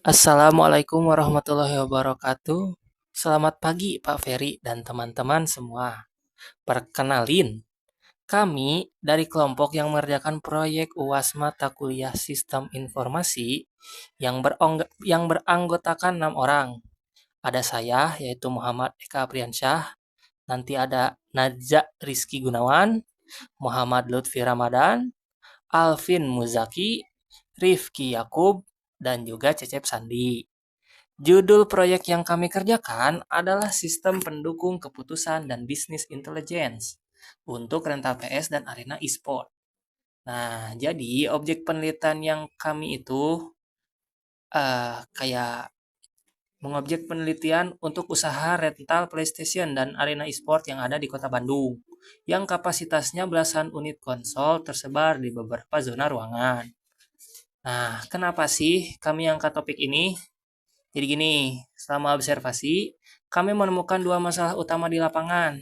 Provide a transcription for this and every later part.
Assalamualaikum warahmatullahi wabarakatuh. Selamat pagi Pak Ferry dan teman-teman semua. Perkenalin, kami dari kelompok yang mengerjakan proyek UAS mata kuliah Sistem Informasi yang beranggotakan 6 orang. Ada saya, yaitu Muhammad Eka Apriansyah, nanti ada Najza Rizky Gunawan, Muhammad Lutfi Ramadan, Alvin Muzaki, Rifki Yakub, dan juga Cecep Sandi. Judul proyek yang kami kerjakan adalah Sistem Pendukung Keputusan dan Bisnis Intelligence untuk rental PS dan arena e-sport. Nah, jadi objek penelitian yang kami itu kayak mengobjek penelitian untuk usaha rental PlayStation dan arena e-sport yang ada di Kota Bandung, yang kapasitasnya belasan unit konsol tersebar di beberapa zona ruangan. Nah, kenapa sih kami angkat topik ini? Jadi gini, selama observasi, kami menemukan dua masalah utama di lapangan.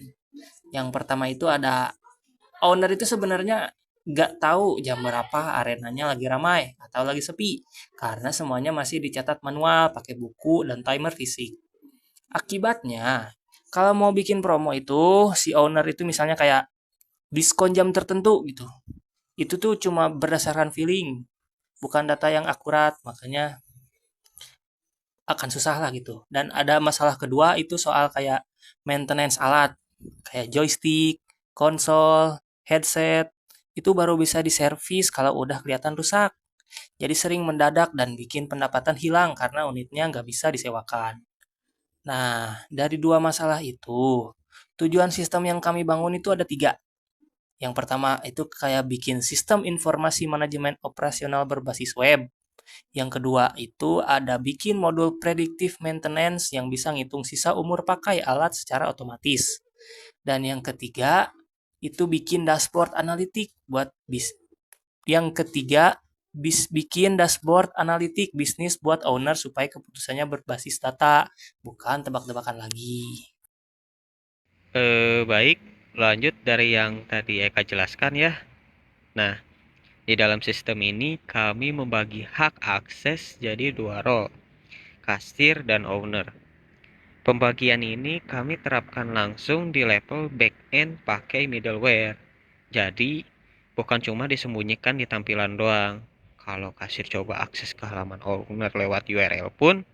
Yang pertama itu ada owner itu sebenarnya nggak tahu jam berapa arenanya lagi ramai atau lagi sepi, karena semuanya masih dicatat manual pakai buku dan timer fisik. Akibatnya, kalau mau bikin promo itu, si owner itu misalnya kayak diskon jam tertentu gitu. Itu tuh cuma berdasarkan feeling, bukan data yang akurat, makanya akan susah lah gitu. Dan ada masalah kedua itu soal kayak maintenance alat, kayak joystick, konsol, headset, itu baru bisa diservis kalau udah kelihatan rusak. Jadi sering mendadak dan bikin pendapatan hilang karena unitnya nggak bisa disewakan. Nah, dari dua masalah itu, tujuan sistem yang kami bangun itu ada tiga. Yang pertama itu kayak bikin sistem informasi manajemen operasional berbasis web. Yang kedua itu ada bikin modul predictive maintenance yang bisa ngitung sisa umur pakai alat secara otomatis. Dan yang ketiga itu bikin dashboard analitik buat bikin dashboard analitik bisnis buat owner supaya keputusannya berbasis data, bukan tebak-tebakan lagi. Baik, lanjut dari yang tadi Eka jelaskan ya. Nah, di dalam sistem ini kami membagi hak akses jadi dua role, kasir dan owner. Pembagian ini kami terapkan langsung di level back-end pakai middleware. Jadi, bukan cuma disembunyikan di tampilan doang. Kalau kasir coba akses ke halaman owner lewat URL pun,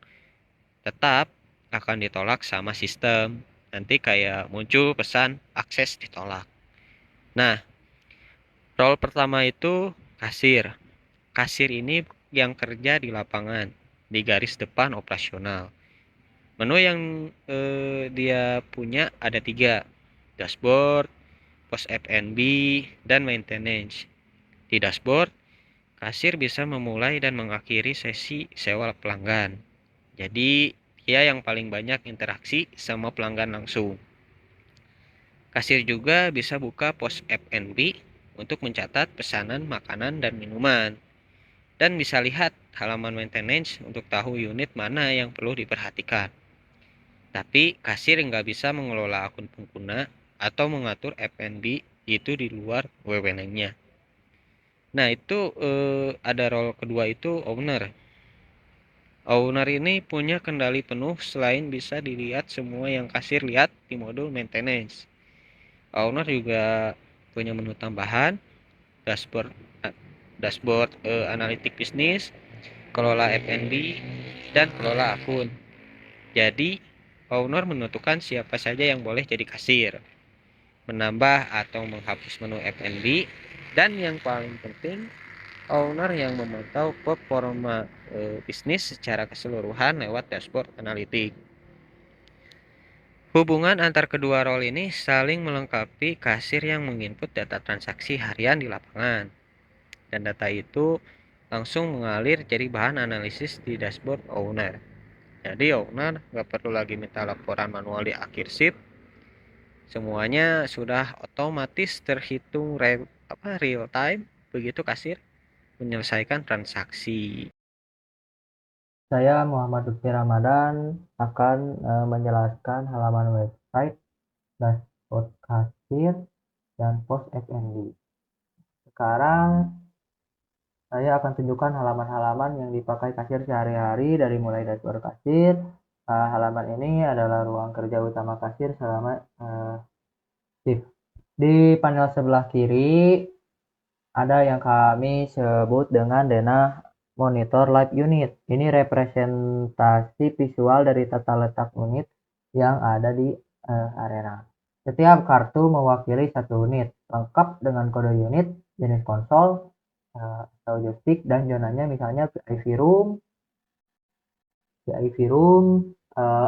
tetap akan ditolak sama sistem. Nanti kayak muncul pesan akses ditolak. Nah, role pertama itu kasir. Kasir ini yang kerja di lapangan, di garis depan operasional. Menu yang dia punya ada tiga, dashboard, post F&B, dan maintenance. Di dashboard, kasir bisa memulai dan mengakhiri sesi sewa pelanggan. Jadi, dia yang paling banyak interaksi sama pelanggan langsung. Kasir juga bisa buka pos F&B untuk mencatat pesanan makanan dan minuman. Dan bisa lihat halaman maintenance untuk tahu unit mana yang perlu diperhatikan. Tapi kasir nggak bisa mengelola akun pengguna atau mengatur F&B itu di luar wewenangnya. Nah itu ada role kedua itu owner. Owner ini punya kendali penuh selain bisa dilihat semua yang kasir lihat di modul maintenance. Owner juga punya menu tambahan, dashboard dashboard analitik bisnis, kelola F&B, dan kelola akun. Jadi, owner menentukan siapa saja yang boleh jadi kasir, menambah atau menghapus menu F&B, dan yang paling penting, owner yang memantau performa bisnis secara keseluruhan lewat dashboard analitik. Hubungan antar kedua role ini saling melengkapi kasir yang menginput data transaksi harian di lapangan. Dan data itu langsung mengalir jadi bahan analisis di dashboard owner. Jadi owner nggak perlu lagi minta laporan manual di akhir shift. Semuanya sudah otomatis terhitung real time. Begitu kasir menyelesaikan transaksi. Saya Muhammad Lutfi Ramadan akan menjelaskan halaman website, dashboard kasir, dan post F&B. Sekarang saya akan tunjukkan halaman-halaman yang dipakai kasir sehari-hari dari mulai dashboard kasir. Halaman ini adalah ruang kerja utama kasir selama shift. Di panel sebelah kiri ada yang kami sebut dengan denah monitor live unit. Ini representasi visual dari tata letak unit yang ada di arena. Setiap kartu mewakili satu unit, lengkap dengan kode unit, jenis konsol, atau joystick, dan zonanya misalnya VIP room,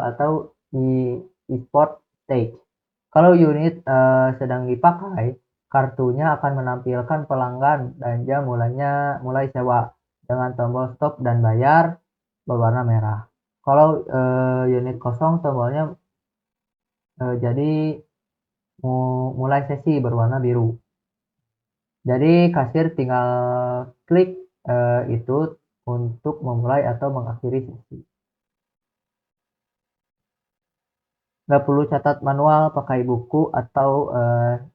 atau di e-sport stage. Kalau unit sedang dipakai, kartunya akan menampilkan pelanggan dan jam mulai sewa dengan tombol stop dan bayar berwarna merah. Kalau unit kosong, tombolnya jadi mulai sesi berwarna biru. Jadi kasir tinggal klik itu untuk memulai atau mengakhiri sesi. Nggak perlu catat manual, pakai buku, atau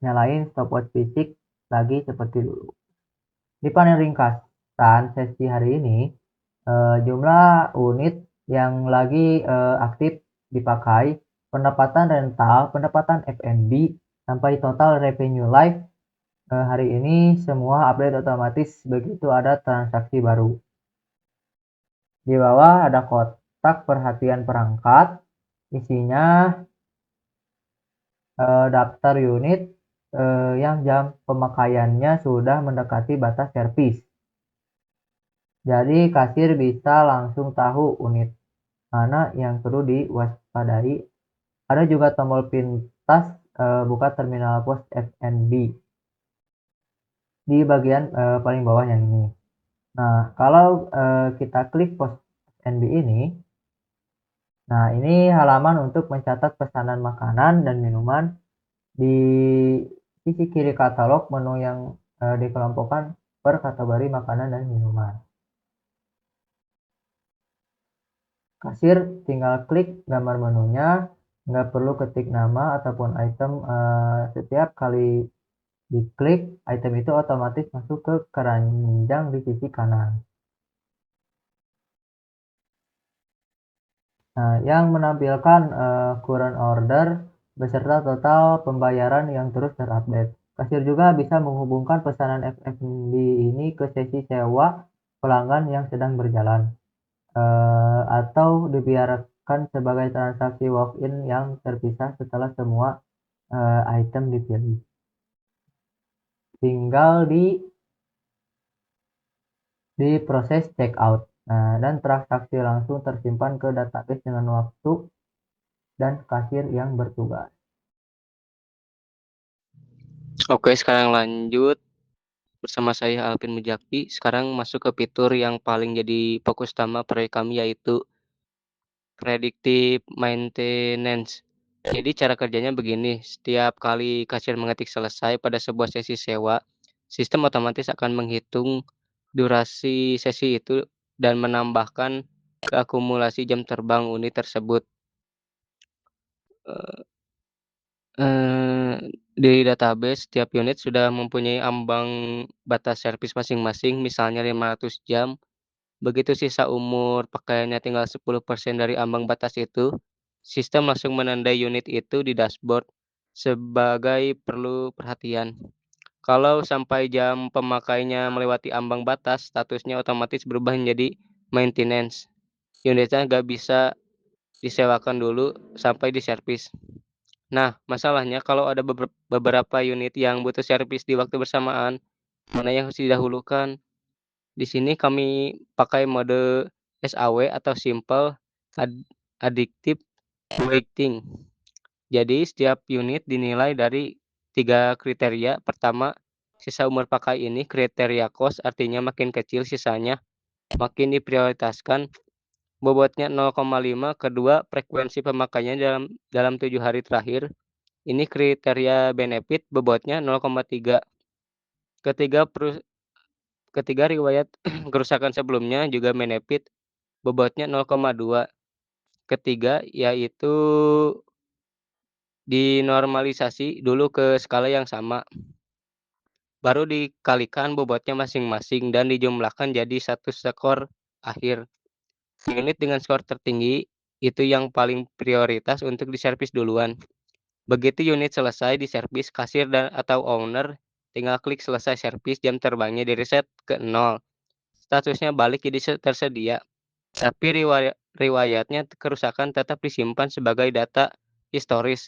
nyalain stopwatch fisik lagi seperti dulu. Di panel ringkasan sesi hari ini, jumlah unit yang lagi aktif dipakai, pendapatan rental, pendapatan F&B, sampai total revenue live hari ini semua update otomatis begitu ada transaksi baru. Di bawah ada kotak perhatian perangkat, isinya daftar unit yang jam pemakaiannya sudah mendekati batas servis. Jadi kasir bisa langsung tahu unit mana yang perlu diwaspadai. Ada juga tombol pintas buka terminal pos F&B di bagian paling bawah yang ini. Nah, kalau kita klik pos F&B ini, nah ini halaman untuk mencatat pesanan makanan dan minuman. Di sisi kiri katalog menu yang dikelompokkan per kategori makanan dan minuman. Kasir tinggal klik gambar menunya, nggak perlu ketik nama ataupun item. Setiap kali diklik, item itu otomatis masuk ke keranjang di sisi kanan. Nah, yang menampilkan current order beserta total pembayaran yang terus terupdate. Kasir juga bisa menghubungkan pesanan F&B ini ke sesi sewa pelanggan yang sedang berjalan, atau dibiarkan sebagai transaksi walk-in yang terpisah setelah semua item dipilih. Tinggal di proses checkout. Nah, dan transaksi langsung tersimpan ke database dengan waktu dan kasir yang bertugas. Oke, sekarang lanjut bersama saya Alvin Mujakti. Sekarang masuk ke fitur yang paling jadi fokus utama proyek kami, yaitu predictive maintenance. Jadi cara kerjanya begini, setiap kali kasir mengetik selesai pada sebuah sesi sewa, sistem otomatis akan menghitung durasi sesi itu dan menambahkan ke akumulasi jam terbang unit tersebut. Di database, setiap unit sudah mempunyai ambang batas servis masing-masing, misalnya 500 jam. Begitu sisa umur pakaiannya tinggal 10% dari ambang batas itu, sistem langsung menandai unit itu di dashboard sebagai perlu perhatian. Kalau sampai jam pemakainya melewati ambang batas, statusnya otomatis berubah menjadi maintenance. Unitnya nggak bisa disewakan dulu sampai diservis. Nah, masalahnya kalau ada beberapa unit yang butuh servis di waktu bersamaan, mana yang harus didahulukan? Di sini kami pakai mode SAW atau Simple Addictive Waiting. Jadi setiap unit dinilai dari 3 kriteria. Pertama, sisa umur pakai ini kriteria cost, artinya makin kecil sisanya, makin diprioritaskan. Bobotnya 0,5. Kedua, frekuensi pemakaiannya dalam 7 hari terakhir. Ini kriteria benefit, bobotnya 0,3. Ketiga riwayat kerusakan sebelumnya juga benefit, bobotnya 0,2. Ketiga yaitu dinormalisasi dulu ke skala yang sama. baru dikalikan bobotnya masing-masing dan dijumlahkan jadi satu skor akhir. Unit dengan skor tertinggi itu yang paling prioritas untuk diservis duluan. Begitu unit selesai diservis, kasir atau owner tinggal klik selesai servis, jam terbangnya di reset ke 0. Statusnya balik jadi tersedia. Tapi riwayatnya kerusakan tetap disimpan sebagai data historis.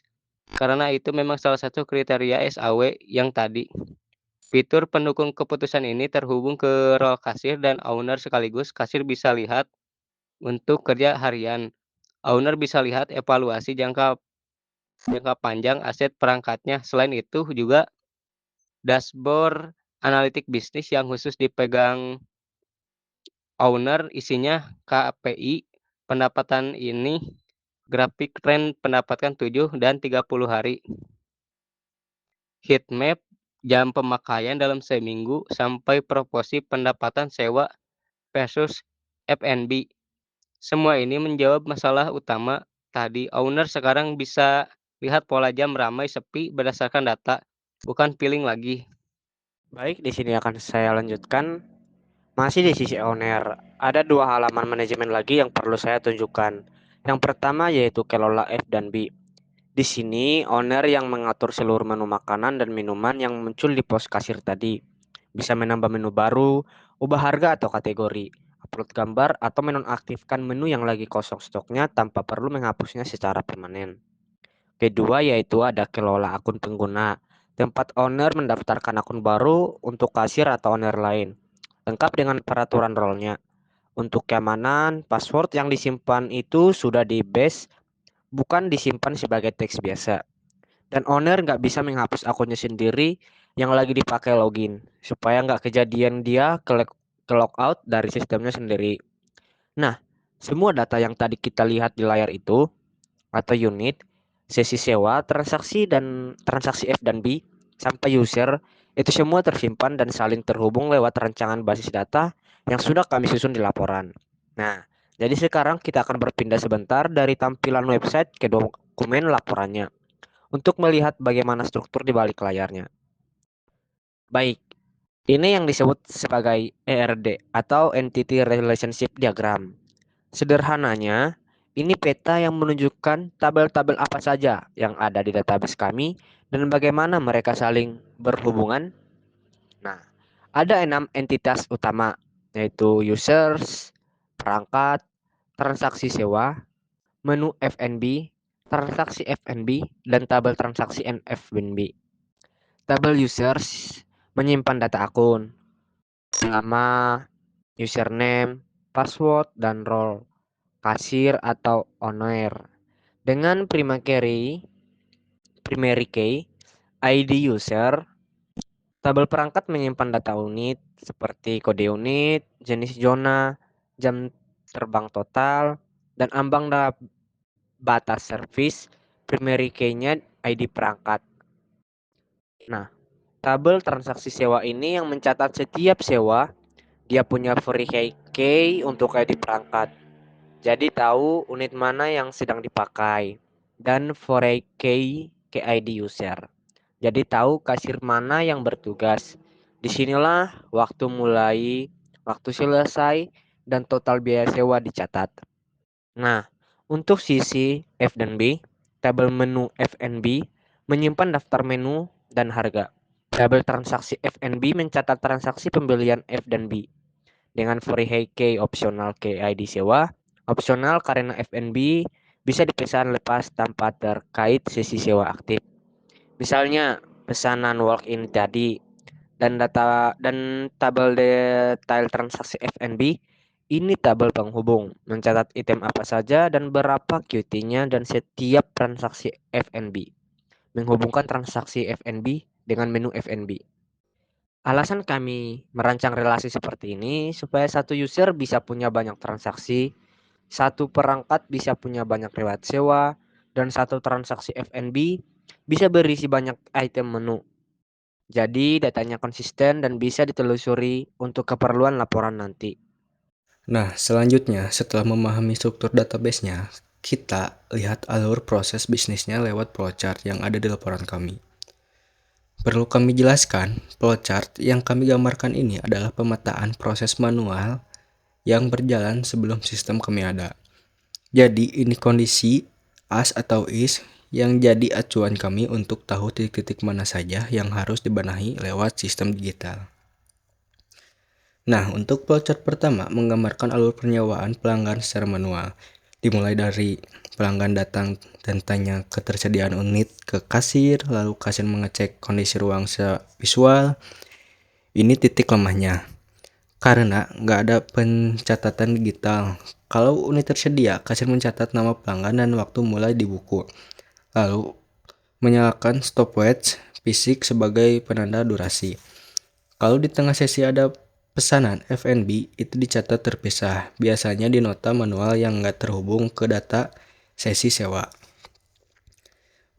Karena itu memang salah satu kriteria SAW yang tadi. Fitur pendukung keputusan ini terhubung ke role kasir dan owner sekaligus. Kasir bisa lihat untuk kerja harian. Owner bisa lihat evaluasi jangka panjang aset perangkatnya. Selain itu juga dashboard analitik bisnis yang khusus dipegang owner, isinya KPI pendapatan ini, grafik tren pendapatan 7 dan 30 hari. Heat map jam pemakaian dalam seminggu sampai proporsi pendapatan sewa versus F&B. Semua ini menjawab masalah utama tadi. Owner sekarang bisa lihat pola jam ramai sepi berdasarkan data, bukan feeling lagi. Baik, di sini akan saya lanjutkan. Masih di sisi owner, ada 2 halaman manajemen lagi yang perlu saya tunjukkan. Yang pertama yaitu kelola F dan B. Di sini, owner yang mengatur seluruh menu makanan dan minuman yang muncul di pos kasir tadi. Bisa menambah menu baru, ubah harga atau kategori, upload gambar, atau menonaktifkan menu yang lagi kosong stoknya tanpa perlu menghapusnya secara permanen. Kedua yaitu ada kelola akun pengguna, tempat owner mendaftarkan akun baru untuk kasir atau owner lain, lengkap dengan peraturan role-nya. Untuk keamanan, password yang disimpan itu sudah di base, bukan disimpan sebagai teks biasa. Dan owner nggak bisa menghapus akunnya sendiri yang lagi dipakai login, supaya nggak kejadian dia ke logout dari sistemnya sendiri. Nah, semua data yang tadi kita lihat di layar itu, atau unit, sesi sewa, transaksi, dan transaksi F dan B, sampai user, itu semua tersimpan dan saling terhubung lewat rancangan basis data yang sudah kami susun di laporan. Nah, jadi sekarang kita akan berpindah sebentar dari tampilan website ke dokumen laporannya untuk melihat bagaimana struktur di balik layarnya. Baik, ini yang disebut sebagai ERD atau Entity Relationship Diagram. Sederhananya, ini peta yang menunjukkan tabel-tabel apa saja yang ada di database kami dan bagaimana mereka saling berhubungan. Nah, ada 6 entitas utama, yaitu users, perangkat, transaksi sewa, menu F&B, transaksi F&B, dan tabel transaksi F&B. Tabel users menyimpan data akun, nama, username, password, dan role, kasir atau owner. Dengan primary key, ID user, tabel perangkat menyimpan data unit seperti kode unit, jenis zona, jam terbang total, dan ambang batas service. Primary key-nya ID perangkat. Nah, tabel transaksi sewa ini yang mencatat setiap sewa, dia punya free key untuk ID perangkat. Jadi tahu unit mana yang sedang dipakai. Dan free key ke ID user. Jadi tahu kasir mana yang bertugas. Disinilah waktu mulai, waktu selesai, dan total biaya sewa dicatat. Nah, untuk sisi F dan B, tabel menu F&B menyimpan daftar menu dan harga. Tabel transaksi F&B mencatat transaksi pembelian F dan B. Dengan free key opsional ke ID sewa, opsional karena F&B bisa dipesan lepas tanpa terkait sesi sewa aktif. Misalnya pesanan walk-in tadi dan tabel detail transaksi F&B ini tabel penghubung, mencatat item apa saja dan berapa QT-nya dan setiap transaksi F&B. Menghubungkan transaksi F&B dengan menu F&B. Alasan kami merancang relasi seperti ini supaya satu user bisa punya banyak transaksi, satu perangkat bisa punya banyak riwayat sewa, dan satu transaksi F&B bisa berisi banyak item menu. Jadi datanya konsisten dan bisa ditelusuri untuk keperluan laporan nanti. Nah, selanjutnya setelah memahami struktur database-nya, kita lihat alur proses bisnisnya lewat flowchart yang ada di laporan kami. Perlu kami jelaskan, flowchart yang kami gambarkan ini adalah pemetaan proses manual yang berjalan sebelum sistem kami ada. Jadi ini kondisi as atau is yang jadi acuan kami untuk tahu titik-titik mana saja yang harus dibenahi lewat sistem digital. Nah, untuk flowchart pertama menggambarkan alur penyewaan pelanggan secara manual. Dimulai dari pelanggan datang dan tanya ketersediaan unit ke kasir, lalu kasir mengecek kondisi ruang secara visual. Ini titik lemahnya, karena nggak ada pencatatan digital. Kalau unit tersedia, kasir mencatat nama pelanggan dan waktu mulai di buku. Lalu menyalakan stopwatch fisik sebagai penanda durasi. Kalau di tengah sesi ada pesanan F&B, itu dicatat terpisah, biasanya di nota manual yang nggak terhubung ke data sesi sewa.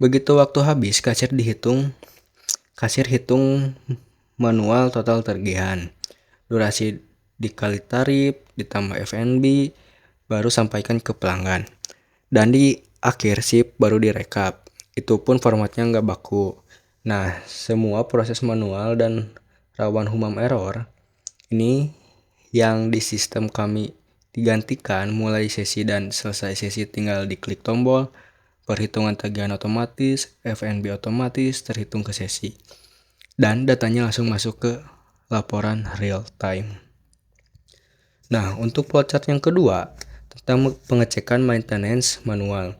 Begitu waktu habis, kasir hitung manual total tagihan, durasi dikali tarif, ditambah F&B, baru sampaikan ke pelanggan. Dan di akhir sip baru direkap, itu pun formatnya nggak baku. Nah, semua proses manual dan rawan human error ini yang di sistem kami digantikan mulai sesi dan selesai sesi tinggal diklik tombol, perhitungan tagihan otomatis, F&B otomatis terhitung ke sesi. Dan datanya langsung masuk ke laporan real time. Nah, untuk flowchart yang kedua tentang pengecekan maintenance manual.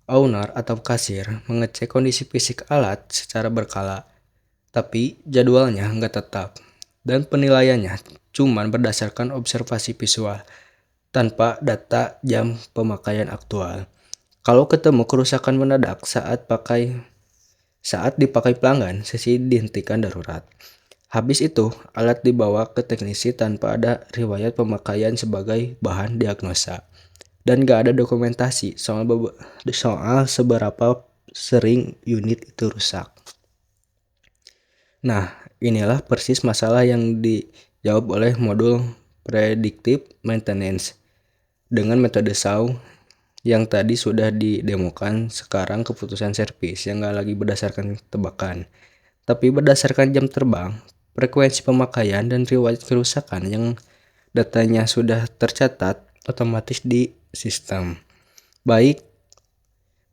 Owner atau kasir mengecek kondisi fisik alat secara berkala, tapi jadwalnya nggak tetap. Dan penilaiannya cuma berdasarkan observasi visual, tanpa data jam pemakaian aktual. Kalau ketemu kerusakan mendadak saat dipakai pelanggan, sesi dihentikan darurat. Habis itu, alat dibawa ke teknisi tanpa ada riwayat pemakaian sebagai bahan diagnosa. Dan gak ada dokumentasi soal seberapa sering unit itu rusak. Nah, inilah persis masalah yang dijawab oleh modul Predictive Maintenance dengan metode SAW yang tadi sudah didemokan. Sekarang keputusan servis yang gak lagi berdasarkan tebakan, tapi berdasarkan jam terbang, frekuensi pemakaian, dan riwayat kerusakan yang datanya sudah tercatat otomatis di sistem. Baik,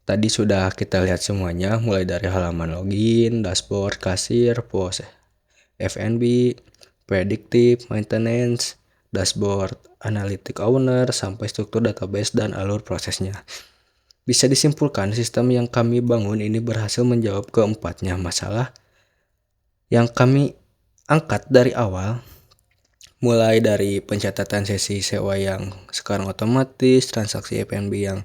tadi sudah kita lihat semuanya, mulai dari halaman login, dashboard, kasir, pos, F&B, predictive, maintenance, dashboard, analytic owner, sampai struktur database dan alur prosesnya. Bisa disimpulkan, sistem yang kami bangun ini berhasil menjawab keempatnya masalah yang kami angkat dari awal, mulai dari pencatatan sesi sewa yang sekarang otomatis, transaksi F&B yang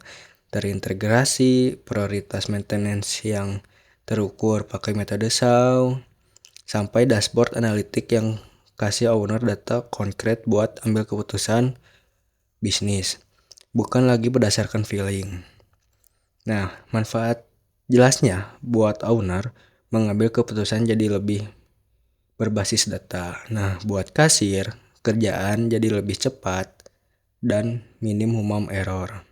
terintegrasi, prioritas maintenance yang terukur pakai metode SAW, sampai dashboard analitik yang kasih owner data konkret buat ambil keputusan bisnis, bukan lagi berdasarkan feeling. Nah, manfaat jelasnya buat owner mengambil keputusan jadi lebih berbasis data. Nah, buat kasir, kerjaan jadi lebih cepat dan minim human error.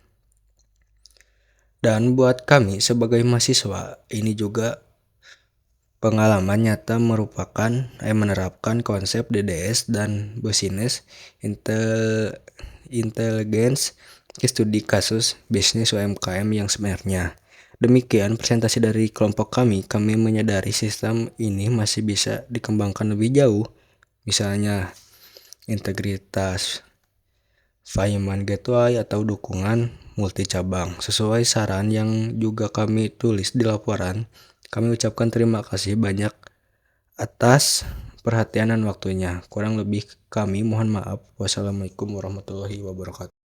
Dan buat kami sebagai mahasiswa, ini juga pengalaman nyata menerapkan konsep DDS dan Business Intelligence ke studi kasus bisnis UMKM yang sebenarnya. Demikian presentasi dari kelompok kami. Kami menyadari sistem ini masih bisa dikembangkan lebih jauh, misalnya integritas payment gateway atau dukungan multi cabang. Sesuai saran yang juga kami tulis di laporan, kami ucapkan terima kasih banyak atas perhatian dan waktunya. Kurang lebih kami mohon maaf. Wassalamualaikum warahmatullahi wabarakatuh.